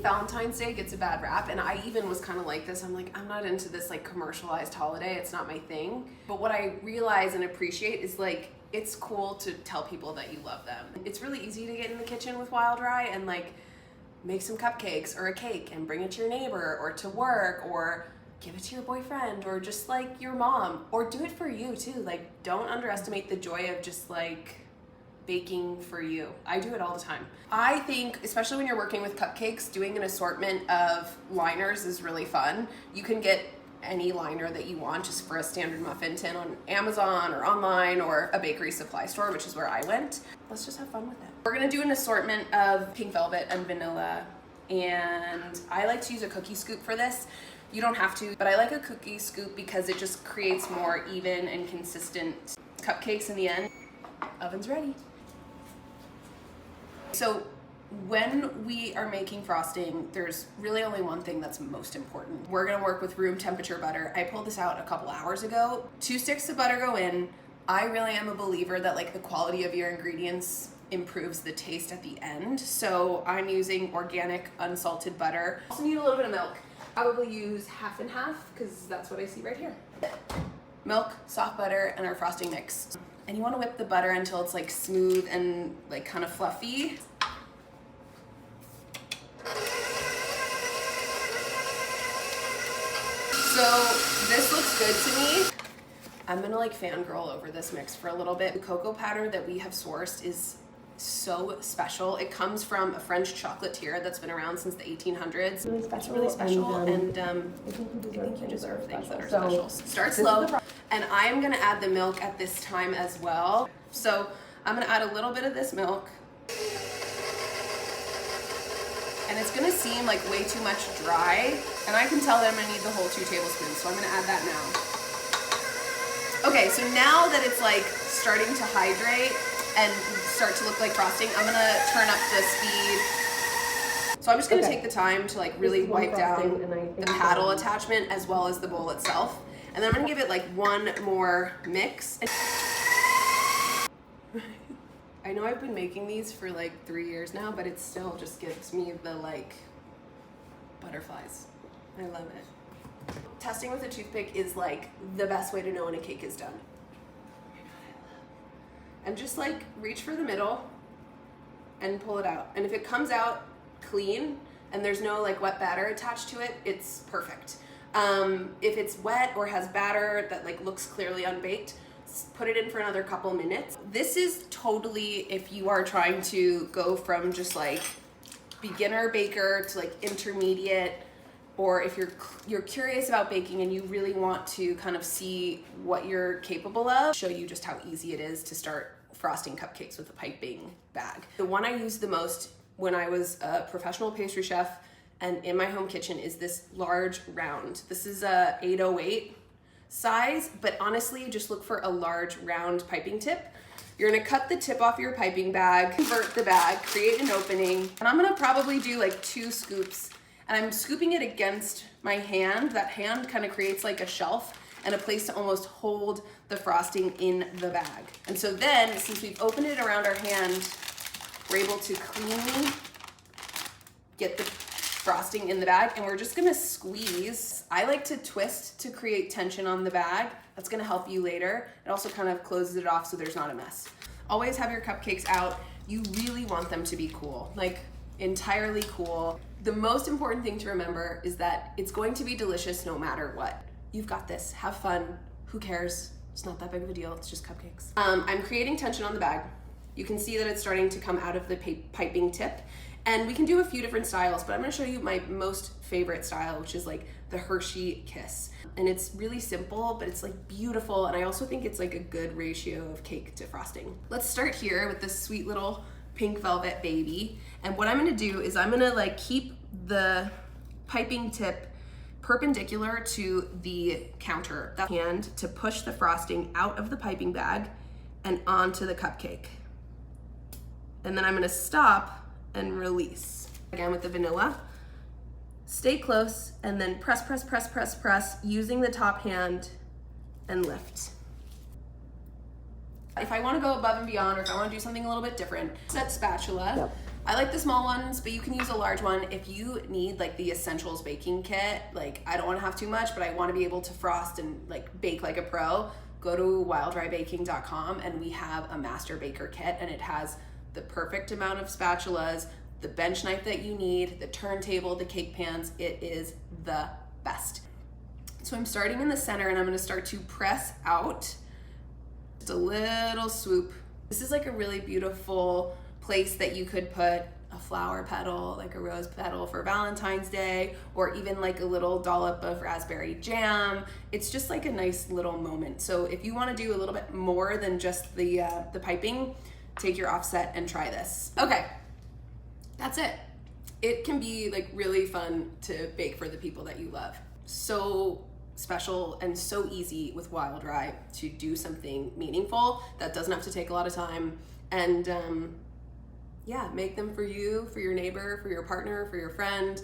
think Valentine's Day gets a bad rap, and I even was kind of like this. I'm like, I'm not into this like commercialized holiday. It's not my thing. But what I realize and appreciate is like, it's cool to tell people that you love them. It's really easy to get in the kitchen with Wild Rye and like make some cupcakes or a cake and bring it to your neighbor or to work or give it to your boyfriend or just like your mom, or do it for you too. Like, don't underestimate the joy of just like baking for you. I do it all the time. I think, especially when you're working with cupcakes, doing an assortment of liners is really fun. You can get any liner that you want just for a standard muffin tin on Amazon or online or a bakery supply store, which is where I went. Let's just have fun with it. We're gonna do an assortment of pink velvet and vanilla, and I like to use a cookie scoop for this. You don't have to, but I like a cookie scoop because it just creates more even and consistent cupcakes in the end. Oven's ready. So when we are making frosting, there's really only one thing that's most important. We're gonna work with room temperature butter. I pulled this out a couple hours ago. 2 sticks of butter go in. I really am a believer that like the quality of your ingredients improves the taste at the end. So I'm using organic unsalted butter. Also need a little bit of milk. Probably use half and half because that's what I see right here. Milk, soft butter, and our frosting mix. And you want to whip the butter until it's like smooth and like kind of fluffy. So this looks good to me. I'm gonna like fangirl over this mix for a little bit. The cocoa powder that we have sourced is so special. It comes from a French chocolatier that's been around since the 1800s. It's really special, and I think you deserve things that are special. Start slow, and I'm gonna add the milk at this time as well. So I'm gonna add a little bit of this milk, and it's gonna seem like way too much dry, and I can tell that I'm gonna need the whole 2 tablespoons, so I'm gonna add that now. Okay, so now that it's like starting to hydrate and start to look like frosting, I'm gonna turn up the speed. So I'm just gonna take the time to like really wipe down the paddle attachment as well as the bowl itself. And then I'm gonna give it like one more mix. I know I've been making these for like 3 years now, but it still just gives me the like butterflies. I love it. Testing with a toothpick is like the best way to know when a cake is done. And just like reach for the middle and pull it out. And if it comes out clean and there's no like wet batter attached to it, it's perfect. If it's wet or has batter that like looks clearly unbaked, put it in for another couple minutes. This is totally if you are trying to go from just like beginner baker to like intermediate, or if you're curious about baking and you really want to kind of see what you're capable of, show you just how easy it is to start frosting cupcakes with a piping bag. The one I used the most when I was a professional pastry chef and in my home kitchen is this large round. This is a 808 size, but honestly, just look for a large round piping tip. You're gonna cut the tip off your piping bag, convert the bag, create an opening, and I'm gonna probably do like 2 scoops. And I'm scooping it against my hand. That hand kind of creates like a shelf and a place to almost hold the frosting in the bag. And so then, since we've opened it around our hand, we're able to cleanly get the frosting in the bag, and we're just gonna squeeze. I like to twist to create tension on the bag. That's gonna help you later. It also kind of closes it off so there's not a mess. Always have your cupcakes out. You really want them to be cool, like entirely cool. The most important thing to remember is that it's going to be delicious no matter what. You've got this, have fun, who cares? It's not that big of a deal, it's just cupcakes. I'm creating tension on the bag. You can see that it's starting to come out of the piping tip, and we can do a few different styles, but I'm gonna show you my most favorite style, which is like the Hershey Kiss. And it's really simple, but it's like beautiful, and I also think it's like a good ratio of cake to frosting. Let's start here with this sweet little pink velvet baby. And what I'm gonna do is I'm gonna like keep the piping tip perpendicular to the counter. That hand to push the frosting out of the piping bag and onto the cupcake. And then I'm gonna stop and release. Again with the vanilla. Stay close and then press, press, press, press, press using the top hand and lift. If I want to go above and beyond, or if I want to do something a little bit different, set spatula. Yep. I like the small ones, but you can use a large one. If you need like the essentials baking kit, like I don't want to have too much, but I want to be able to frost and like bake like a pro, go to wildryebaking.com and we have a master baker kit, and it has the perfect amount of spatulas, the bench knife that you need, the turntable, the cake pans. It is the best. So I'm starting in the center and I'm going to start to press out. Just a little swoop. This is like a really beautiful place that you could put a flower petal, like a rose petal for Valentine's Day, or even like a little dollop of raspberry jam. It's just like a nice little moment. So if you want to do a little bit more than just the piping, take your offset and try this. Okay, that's it. It can be like really fun to bake for the people that you love. So special and so easy with Wild Rye to do something meaningful that doesn't have to take a lot of time, and yeah, make them for you, for your neighbor, for your partner, for your friend,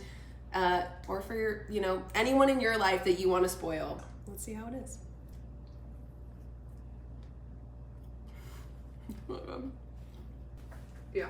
or for your, you know, anyone in your life that you want to spoil. Let's see how it is. Yeah.